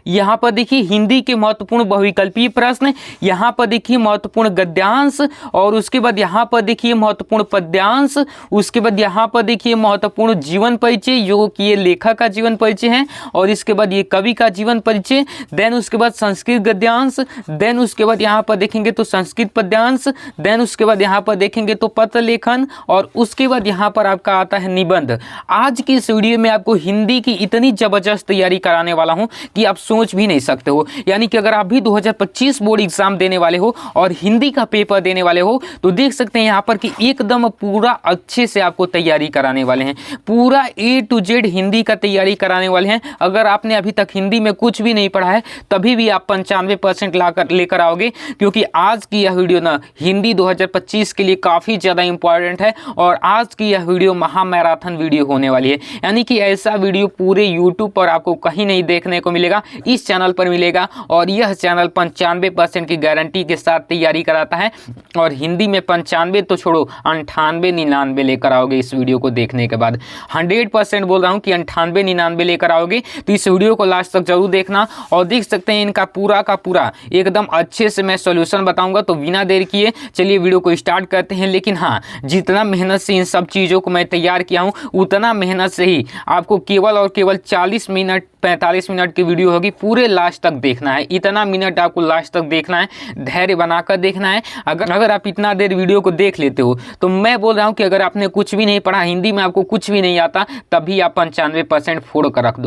यहाँ पर देखिए हिंदी के महत्वपूर्ण बहुविकल्पीय प्रश्न, यहाँ पर देखिए महत्वपूर्ण गद्यांश, और उसके बाद यहाँ पर देखिए महत्वपूर्ण पद्यांश, उसके बाद यहाँ पर देखिए महत्वपूर्ण जीवन परिचय जो कि ये लेखक का जीवन परिचय है, और इसके बाद ये कवि का जीवन परिचय, देन उसके बाद संस्कृत गद्यांश, देन उसके बाद यहाँ पर देखेंगे तो संस्कृत पद्यांश, देन उसके बाद यहाँ पर देखेंगे तो पत्र लेखन, और उसके बाद यहाँ पर आपका आता है निबंध। आज की इस वीडियो में आपको हिंदी की इतनी जबरदस्त तैयारी कराने वाला हूँ कि आप सोच भी नहीं सकते हो। यानी कि अगर आप भी 2025 बोर्ड एग्जाम देने वाले हो और हिंदी का पेपर देने वाले हो तो देख सकते हैं यहाँ पर कि एकदम पूरा अच्छे से आपको तैयारी कराने वाले हैं, पूरा A to Z हिंदी का तैयारी कराने वाले हैं। अगर आपने अभी तक हिंदी में कुछ भी नहीं पढ़ा है तभी भी आप 95% लेकर आओगे, क्योंकि आज की यह वीडियो ना हिंदी 2025 के लिए काफ़ी ज़्यादा इंपॉर्टेंट है, और आज की यह वीडियो महामैराथन वीडियो होने वाली है। यानी कि ऐसा वीडियो पूरे यूट्यूब पर आपको कहीं नहीं देखने को मिलेगा, इस चैनल पर मिलेगा, और यह चैनल 95% की गारंटी के साथ तैयारी कराता है, और हिंदी में 95 तो छोड़ो 98-99 लेकर आओगे इस वीडियो को देखने के बाद। 100% बोल रहा हूँ कि 98-99 लेकर आओगे, तो इस वीडियो को लास्ट तक जरूर देखना। और देख सकते हैं इनका पूरा का पूरा एकदम अच्छे से मैं सॉल्यूशन बताऊंगा, तो बिना देर किए चलिए वीडियो को स्टार्ट करते हैं। लेकिन हाँ, जितना मेहनत से इन सब चीज़ों को मैं तैयार किया हूँ उतना मेहनत से ही आपको केवल और केवल 40 मिनट 45 मिनट की वीडियो होगी, पूरे लास्ट तक देखना है। इतना मिनट आपको लास्ट तक देखना है, धैर्य बनाकर देखना है। अगर आप इतना देर वीडियो को देख लेते हो तो मैं बोल रहा हूँ कि अगर आपने कुछ भी नहीं पढ़ा, हिंदी में आपको कुछ भी नहीं आता, तभी आप 95% फोड़ कर रख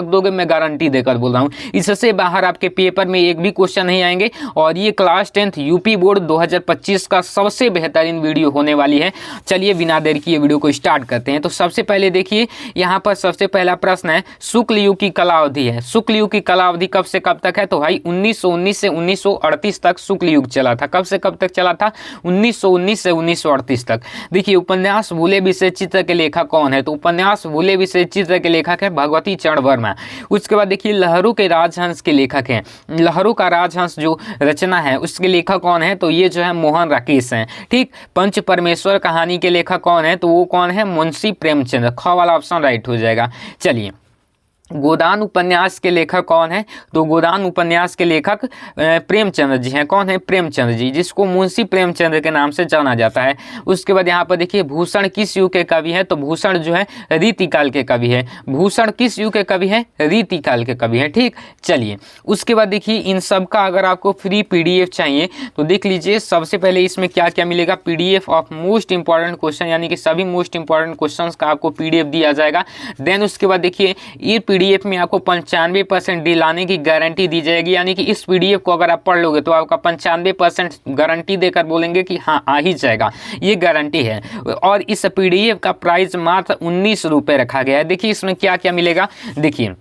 दोगे, मैं गारंटी देकर बोल रहा हूँ। इससे बाहर आपके पेपर में एक भी क्वेश्चन नहीं आएंगे, और ये क्लास 10th यूपी बोर्ड 2025 का सबसे बेहतरीन वीडियो होने वाली है। चलिए बिना देर किए वीडियो को स्टार्ट करते हैं। तो सबसे पहले देखिए यहाँ पर सबसे पहला प्रश्न है, शुक्ल युग की कला अवधि है। शुक्ल युग की कला अवधि कब से कब तक है? तो भाई 1919 से 1938 तक शुक्ल युग चला था। कब से कब तक चला था? 1919 से 1938 तक। देखिए उपन्यास भूले विषय चित्र के लेखक कौन है? तो उपन्यास भूले विषय चित्र के लेखक है भगवती चरण वर्मा। उसके बाद देखिए लहरों के राजहंस के लेखक हैं। लहरों का राजहंस जो रचना है उसके लेखक कौन है? तो ये जो है मोहन राकेश हैं। ठीक। पंच परमेश्वर कहानी के लेखक कौन है? तो वो कौन है? मुंशी प्रेमचंद। ख वाला ऑप्शन राइट हो जाएगा। चलिए गोदान उपन्यास के लेखक कौन है? तो गोदान उपन्यास के लेखक प्रेमचंद्र जी हैं। कौन है? प्रेमचंद्र जी, जिसको मुंशी प्रेमचंद्र के नाम से जाना जाता है। उसके बाद यहाँ पर देखिए भूषण किस युग के कवि है? तो भूषण जो है रीतिकाल के कवि है। भूषण किस युग के कवि है? रीतिकाल के कवि है। ठीक। चलिए उसके बाद देखिए इन सब का अगर आपको फ्री PDF चाहिए तो देख लीजिए। सबसे पहले इसमें क्या क्या मिलेगा? PDF of most important question, यानी कि सभी मोस्ट इंपॉर्टेंट क्वेश्चन का आपको PDF दिया जाएगा। देन उसके बाद देखिए ये PDF में आपको 95% दिलाने की गारंटी दी जाएगी, यानी कि इस PDF को अगर आप पढ़ लोगे तो आपका 95% गारंटी देकर बोलेंगे कि हाँ आ ही जाएगा, ये गारंटी है। और इस PDF का प्राइस मात्र 19 रुपये रखा गया है। देखिए इसमें क्या क्या मिलेगा, देखिए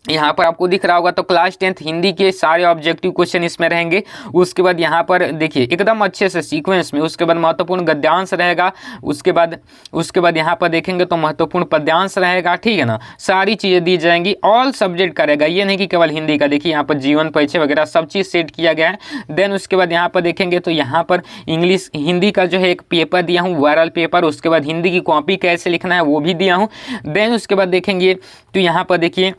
यहाँ पर आपको दिख रहा होगा तो क्लास 10th हिंदी के सारे ऑब्जेक्टिव क्वेश्चन इसमें रहेंगे। उसके बाद यहाँ पर देखिए एकदम अच्छे से सीक्वेंस में, उसके बाद महत्वपूर्ण गद्यांश रहेगा, उसके बाद यहाँ पर देखेंगे तो महत्वपूर्ण पद्यांश रहेगा। ठीक है ना, सारी चीज़ें दी जाएंगी। ऑल सब्जेक्ट का रहेगा, ये नहीं कि केवल हिंदी का। देखिए यहाँ पर जीवन परिचय वगैरह सब चीज़ सेट किया गया है। देन उसके बाद यहाँ पर देखेंगे तो यहाँ पर इंग्लिश हिंदी का जो है एक पेपर दिया हूँ, वायरल पेपर। उसके बाद हिंदी की कॉपी कैसे लिखना है वो भी दिया हूँ। देन उसके बाद देखेंगे तो यहाँ पर देखिए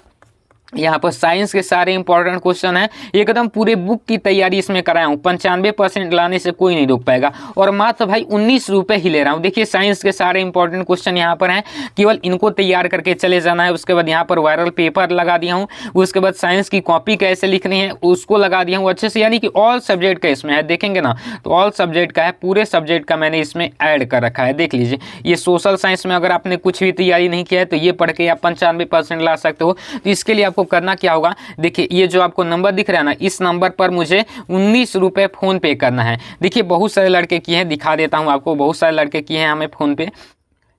यहाँ पर साइंस के सारे इंपॉर्टेंट क्वेश्चन हैं। एकदम पूरे बुक की तैयारी इसमें कराया हूँ। 95% लाने से कोई नहीं रोक पाएगा, और मात्र भाई 19 रुपये ही ले रहा हूँ। देखिए साइंस के सारे इंपॉर्टेंट क्वेश्चन यहाँ पर हैं, केवल इनको तैयार करके चले जाना है। उसके बाद यहाँ पर वायरल पेपर लगा दिया हूँ। उसके बाद साइंस की कॉपी कैसे लिखनी है उसको लगा दिया हूँ अच्छे से, यानी कि ऑल सब्जेक्ट का इसमें है। देखेंगे ना तो ऑल सब्जेक्ट का है, पूरे सब्जेक्ट का मैंने इसमें ऐड कर रखा है। देख लीजिए ये सोशल साइंस में अगर आपने कुछ भी तैयारी नहीं किया है तो ये पढ़ के आप 95% ला सकते हो। तो इसके लिए आपको करना क्या होगा, देखिए ये जो आपको नंबर दिख रहा है ना, इस नंबर पर मुझे 19 रुपये फ़ोन पे करना है। देखिए बहुत सारे लड़के किए हैं, दिखा देता हूँ आपको। बहुत सारे लड़के किए हैं हमें फ़ोन पे।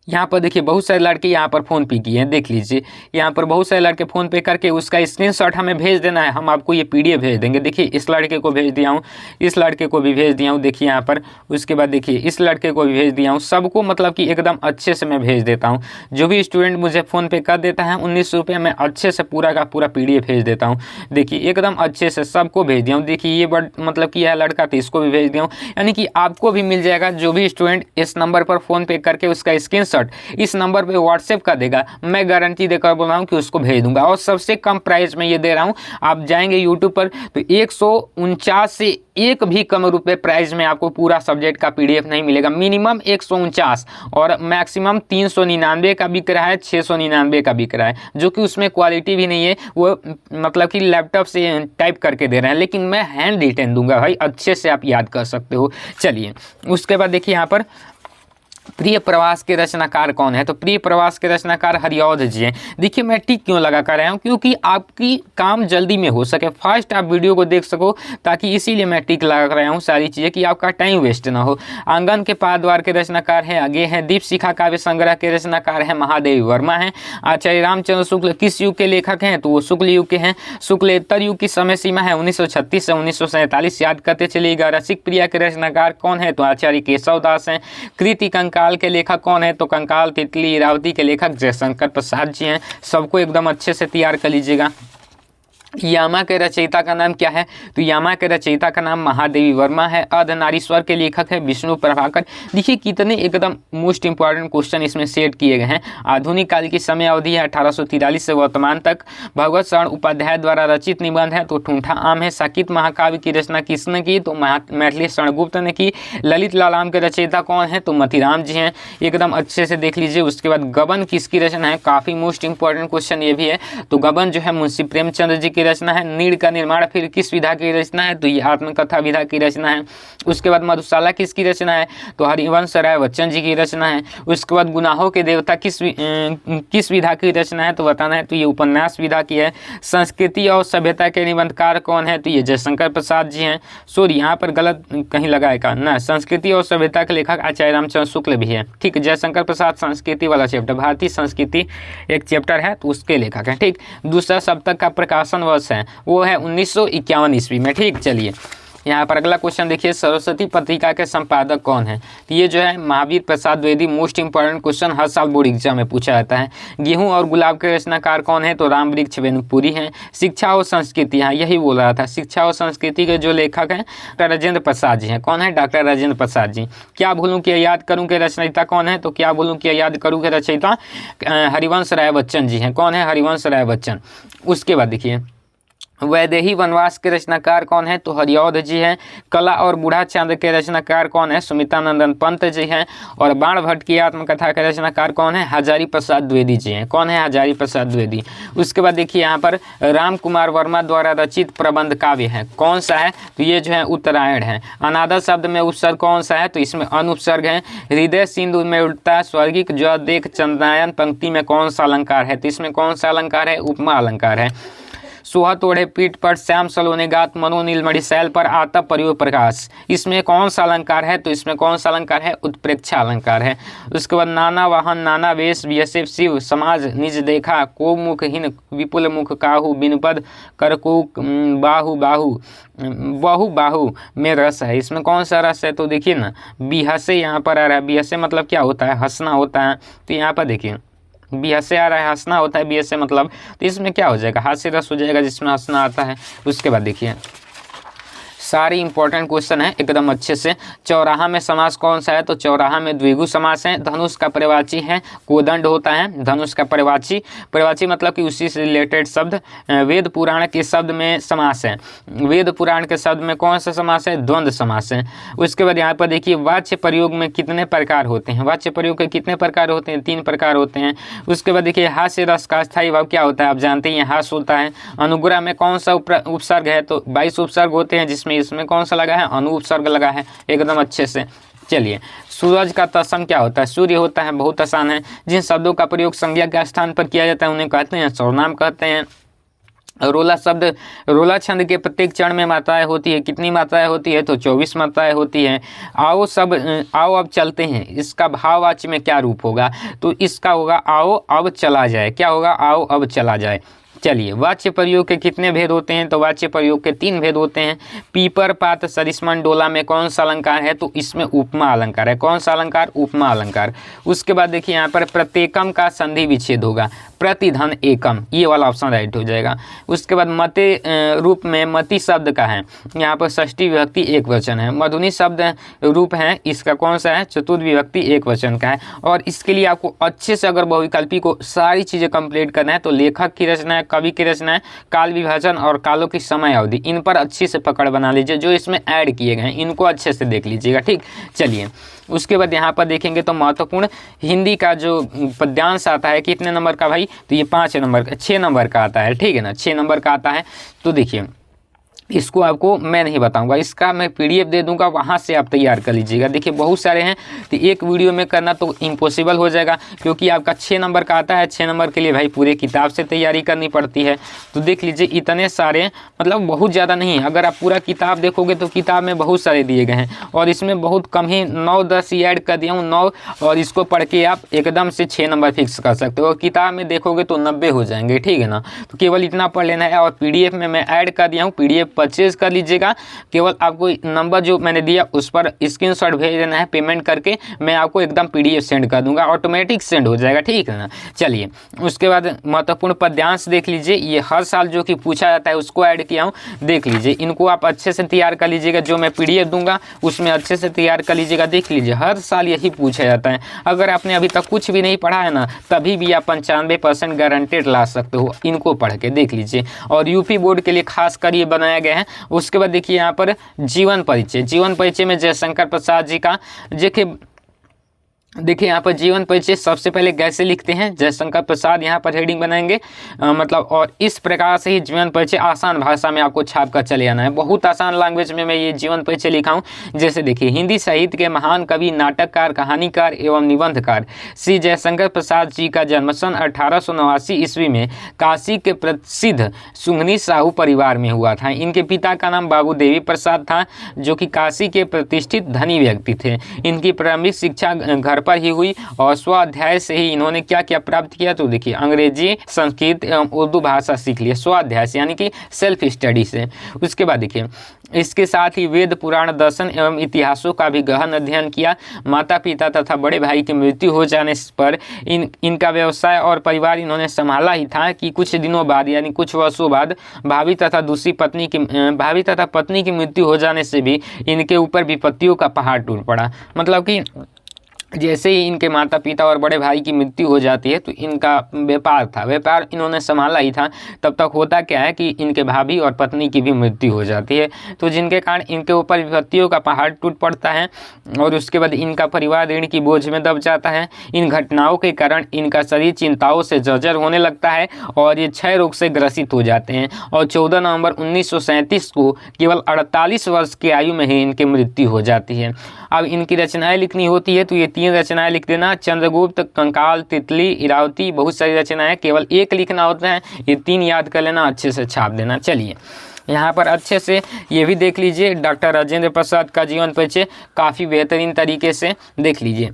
यहाँ पर देखिए बहुत सारे लड़के यहाँ पर फ़ोन पे किए हैं। देख लीजिए यहाँ पर बहुत सारे लड़के फ़ोन पे करके उसका स्क्रीनशॉट हमें भेज देना है, हम आपको ये PDF भेज देंगे। देखिए इस लड़के को भेज दिया हूँ, इस लड़के को भी भेज दिया हूँ। देखिए यहाँ पर उसके बाद देखिए इस लड़के को भी भेज दिया हूँ। सबको मतलब कि एकदम अच्छे से मैं भेज देता हूँ। जो भी स्टूडेंट मुझे फ़ोन पे कर देता है 19 रुपये, मैं अच्छे से पूरा का पूरा PDF भेज देता हूँ। देखिए एकदम अच्छे से सबको भेज दिया हूँ। देखिए ये मतलब कि यह लड़का था, इसको भी भेज दिया हूँ। यानी कि आपको भी मिल जाएगा। जो भी स्टूडेंट इस नंबर पर फ़ोन पे करके उसका स्क्रीनशॉट इस नंबर पे व्हाट्सएप कर देगा, मैं गारंटी देकर बोल रहा हूँ कि उसको भेज दूंगा। और सबसे कम प्राइस में ये दे रहा हूँ, आप जाएंगे यूट्यूब पर तो 149 से एक भी कम रुपए प्राइस में आपको पूरा सब्जेक्ट का PDF नहीं मिलेगा। मिनिमम 149 और मैक्सिमम 399 का बिक रहा है, 699 का बिक रहा है, जो कि उसमें क्वालिटी भी नहीं है, वो मतलब कि लैपटॉप से टाइप करके दे रहे हैं। लेकिन मैं हैंड रिटेन दूंगा भाई, अच्छे से आप याद कर सकते हो। चलिए उसके बाद देखिए यहाँ पर प्रिय प्रवास के रचनाकार कौन है, तो प्रिय प्रवास के रचनाकार हरिऔध जी हैं। देखिए मैं टिक क्यों लगा कर रहा हूँ, क्योंकि आपकी काम जल्दी में हो सके, फास्ट आप वीडियो को देख सको, ताकि इसीलिए मैं टिक लगा कर रहा हूँ सारी चीज़ें, कि आपका टाइम वेस्ट ना हो। आंगन के पादवार के रचनाकार हैं, आगे हैं दीपशिखा काव्य संग्रह के रचनाकार हैं महादेवी वर्मा हैं। आचार्य रामचंद्र शुक्ल किस युग के लेखक हैं, तो वो शुक्ल युग के हैं। शुक्लेतर युग की समय सीमा है 1936 से 1947, याद करते चलिएगा। रसिक प्रिया के रचनाकार कौन है, तो आचार्य केशव दास हैं। कृति कंकाल के लेखक कौन है, तो कंकाल तितली इरावती के लेखक जयशंकर प्रसाद जी हैं। सबको एकदम अच्छे से तैयार कर लीजिएगा। यामा के रचयिता का नाम क्या है, तो यामा के रचयिता का नाम महादेवी वर्मा है। अर्धनारीश्वर के लेखक है विष्णु प्रभाकर। देखिए कितने एकदम मोस्ट इंपॉर्टेंट क्वेश्चन इसमें सेट किए गए हैं। आधुनिक काल की समय अवधि है 1843 से वर्तमान तक। भगवत शरण उपाध्याय द्वारा रचित निबंध है, तो ठूंठा आम है। साकित महाकाव्य की रचना किसने की, तो मैथिली शरणगुप्त ने की। ललित लालाम के रचयिता कौन है, तो मतीराम जी हैं। एकदम अच्छे से देख लीजिए। उसके बाद गबन किसकी रचना है, काफ़ी मोस्ट इंपॉर्टेंट क्वेश्चन ये भी है, तो गबन जो है मुंशी प्रेमचंद्र जी की रचना है। नीड़ का निर्माण फिर किस विधा की रचना है, तो ये आत्मकथा विधा की रचना है। उसके बाद मधुशाला किसकी रचना है, तो हरिवंश राय बच्चन जी की रचना है। उसके बाद गुनाहों के देवता किस विधा की रचना है, तो बताना है, तो ये उपन्यास विधा की है। संस्कृति और सभ्यता के निबंधकार कौन है, तो ये जयशंकर प्रसाद जी हैं। सॉरी यहाँ पर गलत कहीं लगाएगा ना, संस्कृति और सभ्यता के लेखक आचार्य रामचंद्र शुक्ल भी है। ठीक, जयशंकर प्रसाद संस्कृति वाला चैप्टर, भारतीय संस्कृति एक चैप्टर है, तो उसके लेखक है। ठीक, दूसरा सप्तक का प्रकाशन वर्ष है, वो है 1951 ईस्वी में। ठीक, चलिए यहाँ पर अगला क्वेश्चन देखिए, सरस्वती पत्रिका के संपादक कौन है, तो ये जो है Mahavir Prasad Dwivedi. Most important question, हर साल बोर्ड एग्जाम में पूछा जाता है। गेहूं और गुलाब के रचनाकार कौन है, तो राम वृक्ष वेनुपुरी हैं। शिक्षा और संस्कृति, हाँ यही बोल रहा था, शिक्षा और संस्कृति के जो लेखक हैं डॉक्टर राजेंद्र प्रसाद जी हैं। कौन है, डॉक्टर राजेंद्र प्रसाद जी। क्या भूलूं कि याद करूं के रचयिता कौन है, तो क्या भूलूं कि याद करूं के रचयिता हरिवंश राय बच्चन जी हैं। कौन है, हरिवंश राय बच्चन। उसके बाद देखिए वैदेही वनवास के रचनाकार कौन है, तो हरिऔध जी हैं। कला और बूढ़ा चांद के रचनाकार कौन है, सुमितानंदन पंत जी हैं। और बाण भट्ट की आत्मकथा के रचनाकार कौन है, हजारी प्रसाद द्विवेदी जी हैं। कौन है, हजारी प्रसाद द्विवेदी। उसके बाद देखिए यहाँ पर राम कुमार वर्मा द्वारा रचित प्रबंध काव्य है, कौन सा है, तो ये जो है उत्तरायण है। अनादर शब्द में उपसर्ग कौन सा है, तो इसमें अनुपसर्ग है। हृदय सिंधु में उठता स्वर्गिक जो देख चंद्रायन पंक्ति में कौन सा अलंकार है, तो इसमें कौन सा अलंकार है, उपमा अलंकार है। सुहत ओढ़े पीठ पर श्याम सलोने गात मनो नीलमणि शैल पर आता प्रयोग प्रकाश, इसमें कौन सा अलंकार है, तो इसमें कौन सा अलंकार है, उत्प्रेक्षा अलंकार है। उसके बाद नाना वाहन नाना वेश व्यसेव शिव समाज निज देखा को मुखहीन विपुल मुख काहू बिनपद करकू बाहु बाहु बहु बाहु में रस है, इसमें कौन सा रस है, तो देखिए ना बिहसे यहाँ पर आ रहा है। बिहसे मतलब क्या होता है, हंसना होता है, तो यहाँ पर देखिए बिहसे आ रहा है, हंसना होता है बिहसे मतलब, तो इसमें क्या हो जाएगा, हास्य रस हो जाएगा जिसमें हंसना आता है। उसके बाद देखिए सारी इंपॉर्टेंट क्वेश्चन है एकदम अच्छे से। चौराहा में समास कौन सा है, तो चौराहा में द्विगु समास है। धनुष का परिवाची है, कोदंड होता है धनुष का परिवाची। परिवाची मतलब कि उसी से रिलेटेड शब्द। वेद पुराण के शब्द में समास है, वेद पुराण के शब्द में कौन सा समास है, द्वंद्व समास है। उसके बाद यहाँ पर देखिए वाच्य प्रयोग में कितने प्रकार होते हैं, वाच्य प्रयोग के कितने प्रकार होते हैं, 3 प्रकार होते हैं। उसके बाद देखिए हास्य रस का स्थायी भाव क्या होता है, आप जानते हैं हास्य होता है। अनुग्रह में कौन सा उपसर्ग है, तो 22 उपसर्ग होते हैं, जिसमें इसमें कौन सा लगा है, अनुपसर्ग लगा है एकदम अच्छे से। चलिए सूरज का तत्सम क्या होता है, सूर्य होता है, बहुत आसान है। जिन शब्दों का प्रयोग संज्ञा के स्थान पर किया जाता है उन्हें कहते हैं सर्वनाम कहते हैं। रोला शब्द, रोला छंद के प्रत्येक चरण में मात्राएं होती है, कितनी मात्राएं होती है, तो 24 मात्राएं होती है। आओ सब आओ अब चलते हैं, इसका भाववाच्य में क्या रूप होगा, तो इसका होगा आओ अब चला जाए। क्या होगा, आओ अब चला जाए। चलिए, वाच्य प्रयोग के कितने भेद होते हैं? तो वाच्य प्रयोग के 3 भेद होते हैं। पीपर, पात, सरिस्मन, डोला में कौन सा अलंकार है? तो इसमें उपमा अलंकार है। कौन सा अलंकार? उपमा अलंकार। उसके बाद देखिए यहाँ पर प्रत्येकम का संधि विच्छेद होगा, प्रतिधन एकम, ये वाला ऑप्शन राइट हो जाएगा। उसके बाद मते रूप में मति शब्द का है, यहाँ पर षष्ठी विभक्ति एक वचन है। मधुनी शब्द रूप है, इसका कौन सा है? चतुर्थ विभक्ति एक वचन का है। और इसके लिए आपको अच्छे से अगर बहुविकल्पी को सारी चीज़ें कंप्लीट करना है तो लेखक की रचना है, कवि की रचना है, काल विभाजन और कालों की समय अवधि, इन पर अच्छी से पकड़ बना लीजिए। जो इसमें ऐड किए गए हैं इनको अच्छे से देख लीजिएगा, ठीक। चलिए, उसके बाद यहाँ पर देखेंगे तो महत्वपूर्ण हिंदी का जो पद्यांश आता है कितने नंबर का भाई? तो ये 6 नंबर का आता है, ठीक है ना, 6 नंबर का आता है। तो देखिए, इसको आपको मैं नहीं बताऊंगा, इसका मैं पीडीएफ दे दूंगा, वहाँ से आप तैयार कर लीजिएगा। देखिए बहुत सारे हैं तो एक वीडियो में करना तो इम्पॉसिबल हो जाएगा, क्योंकि आपका 6 नंबर का आता है। 6 नंबर के लिए भाई पूरे किताब से तैयारी करनी पड़ती है। तो देख लीजिए इतने सारे, मतलब बहुत ज़्यादा नहीं है। अगर आप पूरा किताब देखोगे तो किताब में बहुत सारे दिए गए हैं, और इसमें बहुत कम ही 9-10 ही ऐड कर दिया हूँ, 9, और इसको पढ़ के आप एकदम से 6 नंबर फिक्स कर सकते हो। और किताब में देखोगे तो 90 हो जाएंगे, ठीक है ना। तो केवल इतना पढ़ लेना है। और पीडीएफ में मैं ऐड कर दिया हूँ, पीडीएफ परचेज कर लीजिएगा। केवल आपको नंबर जो मैंने दिया उस पर स्क्रीनशॉट भेज देना है, पेमेंट करके मैं आपको एकदम पीडीएफ सेंड कर दूंगा, ऑटोमेटिक सेंड हो जाएगा, ठीक है ना। चलिए, उसके बाद महत्वपूर्ण पद्यांश देख लीजिए, ये हर साल जो कि पूछा जाता है उसको ऐड किया हूँ, देख लीजिए। इनको आप अच्छे से तैयार कर लीजिएगा, जो मैं पीडीएफ दूंगा उसमें अच्छे से तैयार कर लीजिएगा। देख लीजिए हर साल यही पूछा जाता है। अगर आपने अभी तक कुछ भी नहीं पढ़ा है ना, तभी भी आप 95% गारंटेड ला सकते हो इनको पढ़ के, देख लीजिए। और यूपी बोर्ड के लिए खास कर ये बनाया गया है। उसके बाद देखिए यहाँ पर जीवन परिचय में जयशंकर प्रसाद जी का देखिए यहाँ पर जीवन परिचय सबसे पहले कैसे लिखते हैं, जयशंकर प्रसाद यहाँ पर हेडिंग बनाएंगे, मतलब। और इस प्रकार से ही जीवन परिचय आसान भाषा में आपको छाप कर चले आना है। बहुत आसान लैंग्वेज में मैं ये जीवन परिचय लिखा हूँ। जैसे देखिए, हिंदी साहित्य के महान कवि, नाटककार, कहानीकार एवं निबंधकार श्री जयशंकर प्रसाद जी का जन्म सन 1889 ईस्वी में काशी के प्रसिद्ध सुंघनी साहू परिवार में हुआ था। इनके पिता का नाम बाबू देवी प्रसाद था, जो कि काशी के प्रतिष्ठित धनी व्यक्ति थे। इनकी प्रारंभिक शिक्षा घर पर ही हुई, और स्वाध्याय से ही इन्होंने क्या क्या प्राप्त किया? तो देखिए, अंग्रेजी, संस्कृत एवं उर्दू भाषा सीख लिया स्वाध्याय से, यानी कि सेल्फ स्टडी से। उसके बाद देखिए, इसके साथ ही वेद, पुराण, दर्शन एवं इतिहासों का भी गहन अध्ययन किया। माता पिता तथा बड़े भाई की मृत्यु हो जाने पर इनका व्यवसाय और परिवार इन्होंने संभाला ही था कि कुछ दिनों बाद, यानी कुछ वर्षों बाद, भाभी तथा पत्नी की मृत्यु हो जाने से भी इनके ऊपर विपत्तियों का पहाड़ टूट पड़ा। मतलब कि जैसे ही इनके माता पिता और बड़े भाई की मृत्यु हो जाती है तो इनका व्यापार इन्होंने संभाला ही था। तब तक होता क्या है कि इनके भाभी और पत्नी की भी मृत्यु हो जाती है, तो जिनके कारण इनके ऊपर विपत्तियों का पहाड़ टूट पड़ता है, और उसके बाद इनका परिवार ऋण की बोझ में दब जाता है। इन घटनाओं के कारण इनका शरीर चिंताओं से जर्जर होने लगता है, और ये क्षय रोग से ग्रसित हो जाते हैं। और 14 नवंबर 1937 को केवल 48 वर्ष की आयु में ही इनकी मृत्यु हो जाती है। अब इनकी रचनाएं लिखनी होती है तो ये 3 रचनाएं लिख देना, चंद्रगुप्त, कंकाल, तितली, इरावती, बहुत सारी रचनाएं, केवल एक लिखना होता है। ये 3 याद कर लेना, अच्छे से छाप देना। चलिए, यहाँ पर अच्छे से ये भी देख लीजिए, डॉक्टर राजेंद्र प्रसाद का जीवन परिचय काफ़ी बेहतरीन तरीके से देख लीजिए।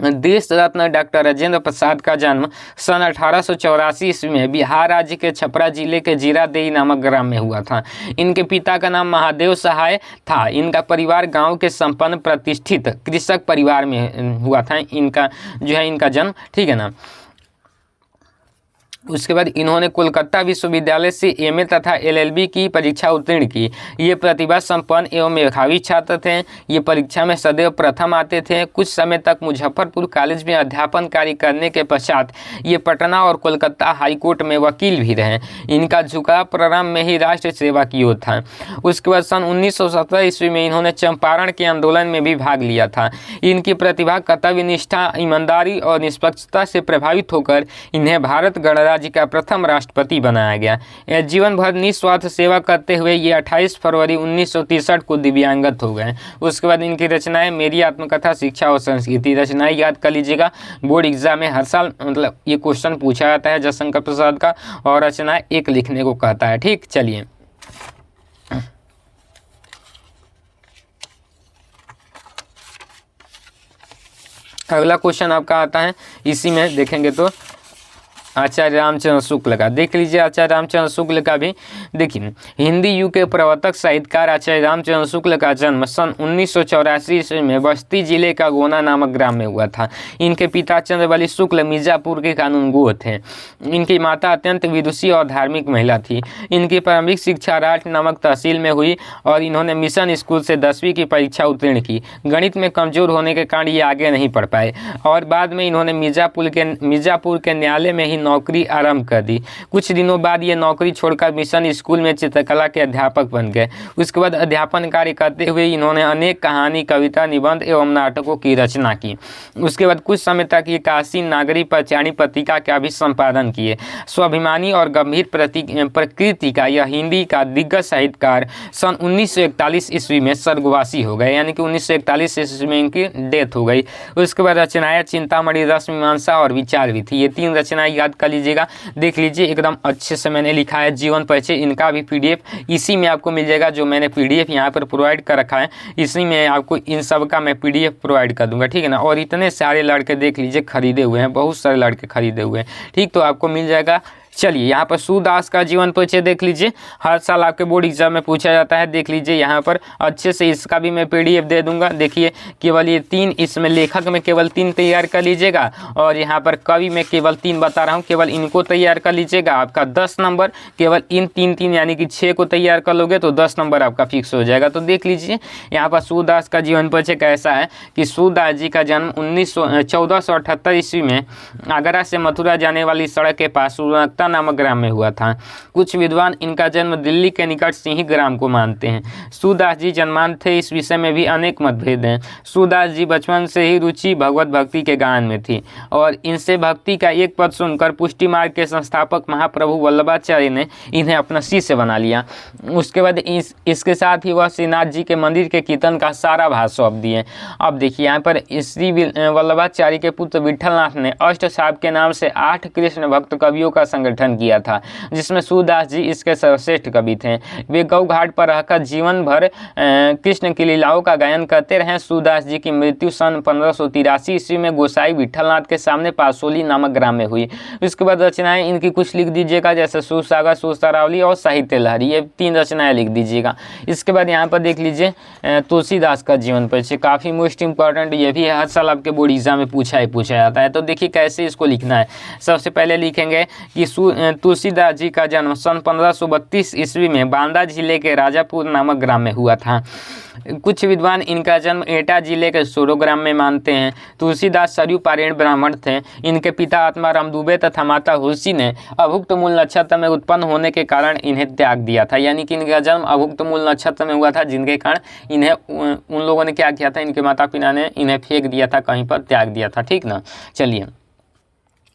देश रत्न डॉक्टर राजेंद्र प्रसाद का जन्म सन 1884 ईस्वी में बिहार राज्य के छपरा जिले के जीरादेई नामक ग्राम में हुआ था। इनके पिता का नाम महादेव सहाय था। इनका परिवार गांव के संपन्न प्रतिष्ठित कृषक परिवार में हुआ था इनका जन्म, ठीक है ना। उसके बाद इन्होंने कोलकाता विश्वविद्यालय से एमए तथा एलएलबी की परीक्षा उत्तीर्ण की। ये प्रतिभा संपन्न एवं मेधावी छात्र थे। ये परीक्षा में सदैव प्रथम आते थे। कुछ समय तक मुजफ्फरपुर कॉलेज में अध्यापन कार्य करने के पश्चात ये पटना और कोलकाता हाईकोर्ट में वकील भी रहे। इनका झुकाव प्रारंभ में ही राष्ट्र सेवा की ओर था। उसके बाद सन 1917 ईस्वी में इन्होंने चंपारण के आंदोलन में भी भाग लिया था। इनकी प्रतिभा, कर्तव्य निष्ठा, ईमानदारी और निष्पक्षता से प्रभावित होकर इन्हें भारत गणराज्य का प्रथम राष्ट्रपति बनाया गया। जीवन भर निस्वार्थ सेवा करते हुए ये 28 फरवरी 1963 को दिव्यांगत हो गए। उसके बाद इनकी रचनाएं, मेरी आत्मकथा, शिक्षा और संस्कृति, रचनाएं याद कर लीजिएगा। बोर्ड एग्जाम में हर साल मतलब ये क्वेश्चन पूछा जाता है जयशंकर प्रसाद का, और रचनाएं एक लिखने को कहता है, ठीक। चलिए, अगला क्वेश्चन आपका आता है, इसी में देखेंगे तो आचार्य रामचंद्र शुक्ल का देख लीजिए। आचार्य रामचंद्र शुक्ल का भी देखिए, हिंदी युग के प्रवर्तक साहित्यकार आचार्य रामचंद्र शुक्ल का जन्म सन 1984 ईस्वी में बस्ती जिले का गोना नामक ग्राम में हुआ था। इनके पिता चंद्रबली शुक्ल मिर्जापुर के कानूनगो थे। इनकी माता अत्यंत विदुषी और धार्मिक महिला थी। इनकी प्रारंभिक शिक्षा राठ नामक तहसील में हुई और इन्होंने मिशन स्कूल से 10वीं की परीक्षा उत्तीर्ण की। गणित में कमजोर होने के कारण ये आगे नहीं पढ़ पाए और बाद में इन्होंने मिर्जापुर के न्यायालय में ही नौकरी आरंभ कर दी। कुछ दिनों बाद ये नौकरी छोड़कर मिशन स्कूल में चित्रकला के अध्यापक बन गए। उसके बाद अध्यापन कार्य करते हुए इन्होंने अनेक कहानी, कविता, निबंध एवं नाटकों की रचना की। उसके बाद कुछ समय तक ये काशी नागरी पचाणी पत्रिका का भी संपादन किए। स्वाभिमानी और गंभीर प्रकृति का यह हिंदी का दिग्गज साहित्यकार सन 1941 ईस्वी में स्वर्गवासी हो गए, यानी कि 1941 ईस्वी में इनकी डेथ हो गई। उसके बाद रचनाएं चिंतामणि, रस मीमांसा और विचार भी थी। ये 3 रचनाएं याद कर लीजिएगा, देख लीजिए, एकदम अच्छे से मैंने लिखा है जीवन परिचय। इनका भी PDF इसी में आपको मिल जाएगा, जो मैंने PDF यहाँ पर प्रोवाइड कर रखा है, इसी में आपको इन सब का मैं PDF प्रोवाइड कर दूंगा, ठीक है ना। और इतने सारे लड़के देख लीजिए खरीदे हुए हैं, बहुत सारे लड़के खरीदे हुए हैं, ठीक, तो आपको मिल जाएगा। चलिए यहाँ पर सूरदास का जीवन परिचय देख लीजिए, हर साल आपके बोर्ड एग्जाम में पूछा जाता है, देख लीजिए यहाँ पर अच्छे से। इसका भी मैं PDF दे दूंगा। देखिए केवल ये 3, इसमें लेखक में केवल 3 तैयार कर लीजिएगा और यहाँ पर कवि में केवल 3 बता रहा हूँ, केवल इनको तैयार कर लीजिएगा। आपका 10 नंबर केवल इन 3 यानी कि 6 को तैयार कर लोगे तो 10 नंबर आपका फिक्स हो जाएगा। तो देख लीजिए यहाँ पर सूरदास का जीवन परिचय कैसा है कि सूरदास जी का जन्म 1478 ईस्वी में आगरा से मथुरा जाने वाली सड़क के पास नामक ग्राम में हुआ था। कुछ विद्वान इनका जन्म दिल्ली के निकट सिंही ग्राम को मानते हैं। सूरदास जी जन्मांध थे, इस विषय में भी अनेक मतभेद हैं। सूरदास जी बचपन से ही रुचि भगवत भक्ति के गायन में थी और इनसे भक्ति का एक पद सुनकर पुष्टि मार्ग के संस्थापक महाप्रभु वल्लभाचार्य ने इन्हें अपना शिष्य बना लिया। उसके बाद इसके साथ ही वह श्रीनाथ जी के मंदिर के कीर्तन का सारा भार सौंप दिए। अब देखिए यहाँ पर श्री वल्लभाचार्य के पुत्र विठलनाथ ने अष्ट साहब के नाम से 8 कृष्ण भक्त कवियों का संगठन किया था, जिसमें सूरदास जी इसके सर्वश्रेष्ठ कवि थे। वे गौ घाट पर रहकर जीवन भर कृष्ण की लीलाओं का गायन करते रहे। सूरदास जी की मृत्यु सन 1583 ईस्वी में गोसाई विठलनाथ के सामने पासोली नामक ग्राम में हुई। उसके बाद रचनाएं इनकी कुछ लिख दीजिएगा, जैसे सूरसागर, सूरसरावली और साहित्य लहरी, ये 3 रचनाएं लिख दीजिएगा। इसके बाद यहाँ पर देख लीजिए तुलसीदास का जीवन परिचय, काफ़ी मोस्ट इंपॉर्टेंट, ये भी हर साल आपके बोर्ड एग्जाम में पूछा जाता है। तो देखिए कैसे इसको लिखना है। सबसे पहले लिखेंगे कि तुलसीदास जी का जन्म सन 1532 ईस्वी में बांदा जिले के राजापुर नामक ग्राम में हुआ था। कुछ विद्वान इनका जन्म एटा जिले के सोरो ग्राम में मानते हैं। तुलसीदास सरयू पारेण ब्राह्मण थे। इनके पिता आत्माराम दुबे तथा माता हुलसी ने अभुक्त मूल नक्षत्र में उत्पन्न होने के कारण इन्हें त्याग दिया था, यानी कि इनका जन्म अभुक्त मूल नक्षत्र में हुआ था, जिनके कारण इन्हें उन लोगों ने क्या किया था, इनके माता पिता ने इन्हें फेंक दिया था, कहीं पर त्याग दिया था, ठीक ना। चलिए,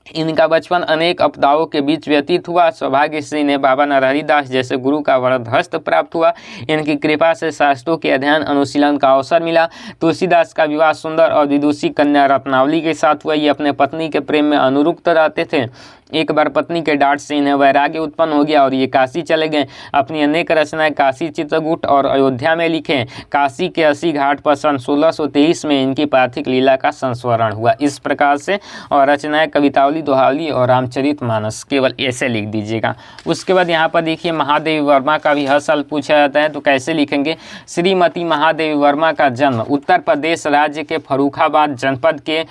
इनका बचपन अनेक आपदाओं के बीच व्यतीत हुआ। सौभाग्य से इन्हें बाबा नरहरि दास जैसे गुरु का वरदहस्त प्राप्त हुआ। इनकी कृपा से शास्त्रों के अध्ययन अनुशीलन का अवसर मिला। तुलसीदास का विवाह सुंदर और विदुषी कन्या रत्नावली के साथ हुआ। ये अपने पत्नी के प्रेम में अनुरक्त रहते थे। एक बार पत्नी के डांट से इन्हें वैराग्य उत्पन्न हो गया और ये काशी चले गए। अपनी अनेक रचनाएं काशी, चित्रकूट और अयोध्या में लिखे। काशी के 80 घाट पर सन 1623 में इनकी पार्थिव लीला का संस्मरण हुआ। इस प्रकार से और रचनाएं कवितावली, दोहावली और रामचरितमानस, केवल ऐसे लिख दीजिएगा। उसके बाद यहाँ पर देखिए महादेवी वर्मा का भी हर साल पूछा जाता है, तो कैसे लिखेंगे। श्रीमती महादेवी वर्मा का जन्म उत्तर प्रदेश राज्य के फर्रुखाबाद जनपद के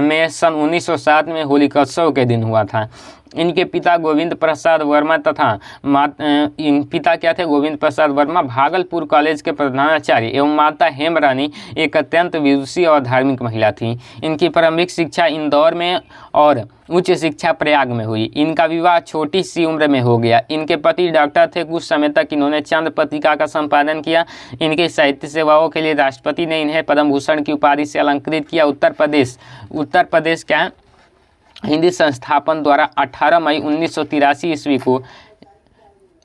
में सन 1907 में होलिकोत्सव के दिन हुआ था। इनके पिता गोविंद प्रसाद वर्मा तथा पिता क्या थे, गोविंद प्रसाद वर्मा भागलपुर कॉलेज के प्रधानाचार्य एवं माता हेमरानी एक अत्यंत विदुषी और धार्मिक महिला थी। इनकी प्रारंभिक शिक्षा इंदौर में और उच्च शिक्षा प्रयाग में हुई। इनका विवाह छोटी सी उम्र में हो गया। इनके पति डॉक्टर थे। कुछ समय तक इन्होंने चंद्र पत्रिका का संपादन किया। इनके साहित्य सेवाओं के लिए राष्ट्रपति ने इन्हें पद्म भूषण की उपाधि से अलंकृत किया। उत्तर प्रदेश क्या है हिंदी संस्थापन द्वारा 18 मई 1983 ईस्वी को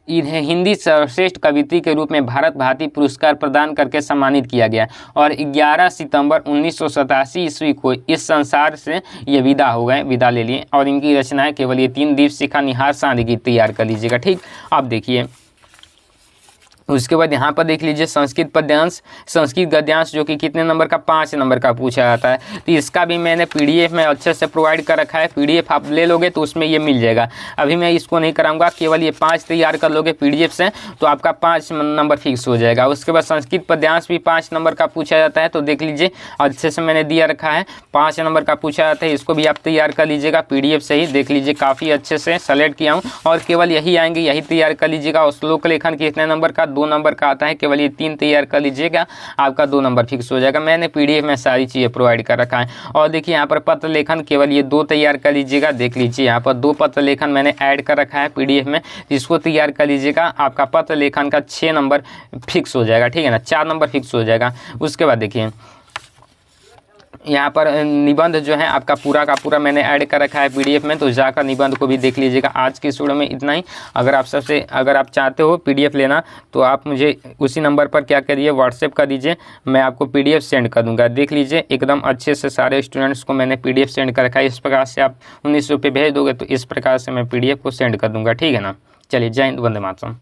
इन्हें हिंदी सर्वश्रेष्ठ कवित्री के रूप में भारत भारती पुरस्कार प्रदान करके सम्मानित किया गया और 11 सितंबर 1987 ईस्वी को इस संसार से ये विदा ले लिए। और इनकी रचनाएं केवल ये 3 दीप शिखा, निहार, सांदगी तैयार कर लीजिएगा, ठीक। अब देखिए उसके बाद यहाँ पर देख लीजिए संस्कृत पद्यांश, संस्कृत गद्यांश, जो कि कितने नंबर का, 5 नंबर का पूछा जाता है। तो इसका भी मैंने पीडीएफ में अच्छे से प्रोवाइड कर रखा है। पीडीएफ आप ले लोगे तो उसमें ये मिल जाएगा। अभी मैं इसको नहीं कराऊंगा, केवल ये 5 तैयार कर लोगे पीडीएफ से तो आपका 5 नंबर फिक्स हो जाएगा। उसके बाद संस्कृत पद्यांश भी 5 नंबर का पूछा जाता है। तो देख लीजिए अच्छे से मैंने दिया रखा है, 5 नंबर का पूछा जाता है। इसको भी आप तैयार कर लीजिएगा पीडीएफ से ही। देख लीजिए काफ़ी अच्छे से सेलेक्ट किया हूँ और केवल यही आएंगे, यही तैयार कर लीजिएगा। और श्लोक लेखन कितने नंबर का, 2 नंबर का आता है। केवल ये 3 तैयार कर लीजिएगा, आपका 2 नंबर फिक्स हो जाएगा। मैंने पीडीएफ में सारी चीज़ें प्रोवाइड कर रखा है। और देखिए यहाँ पर पत्र लेखन केवल ये 2 तैयार कर लीजिएगा। देख लीजिए यहाँ पर 2 पत्र लेखन मैंने ऐड कर रखा है पीडीएफ में, इसको तैयार कर लीजिएगा। आपका पत्र लेखन का 6 नंबर फिक्स हो जाएगा, ठीक है ना, 4 नंबर फिक्स हो जाएगा। उसके बाद देखिए यहाँ पर निबंध जो है आपका पूरा का पूरा मैंने ऐड कर रखा है पीडीएफ में, तो जाकर निबंध को भी देख लीजिएगा। आज की वीडियो में इतना ही। अगर आप चाहते हो पीडीएफ लेना तो आप मुझे उसी नंबर पर क्या करिए, व्हाट्सएप कर दीजिए, मैं आपको पीडीएफ सेंड कर दूंगा। देख लीजिए एकदम अच्छे से सारे स्टूडेंट्स को मैंने पीडीएफ सेंड कर रखा है। इस प्रकार से आप 1900 रुपये भेज दोगे तो इस प्रकार से मैं पीडीएफ को सेंड कर दूँगा, ठीक है ना। चलिए, जय हिंद, वंदे मातरम।